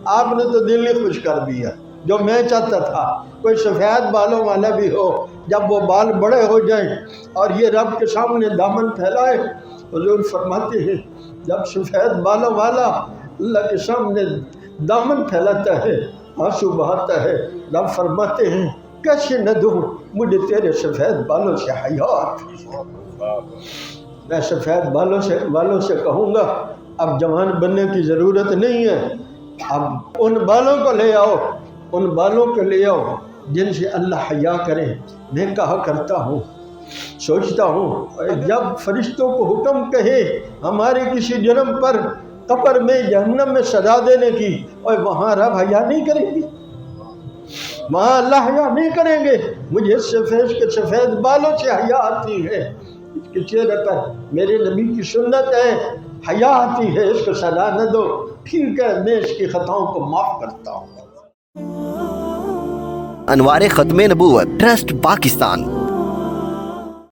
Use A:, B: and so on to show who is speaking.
A: آپ نے تو دل ہی خوش کر دیا، جو میں چاہتا تھا کوئی سفید بالوں والا بھی ہو، جب وہ بال بڑے ہو جائیں اور یہ رب کے سامنے دامن پھیلائے۔ حضور فرماتے ہیں جب سفید بالوں والا اللہ کے سامنے دامن پھیلاتا ہے، آنسو بہاتا ہے، رب فرماتے ہیں کیسے نہ دوں، مجھے تیرے سفید بالوں سے حیا آتی ہے۔ میں سفید بالوں سے کہوں گا اب جوان بننے کی ضرورت نہیں ہے، اب ان بالوں کو لے آؤ، ان بالوں کو لے آؤ جن سے اللہ حیا کرے۔ میں کہا کرتا ہوں، سوچتا ہوں جب فرشتوں کو حکم کہے ہمارے کسی جرم پر قبر میں جہنم میں سزا دینے کی، اور وہاں رب حیا نہیں کریں گے، وہاں اللہ حیا نہیں کریں گے۔ مجھے سفید بالوں سے حیا آتی ہے، اس کے چہرے پر میرے نبی کی سنت ہے، حیا آتی ہے، اس کو سزا نہ دو، ٹھیک ہے میں اس کی خطاؤں کو معاف کرتا ہوں۔
B: انوار ختم نبوت ٹرسٹ پاکستان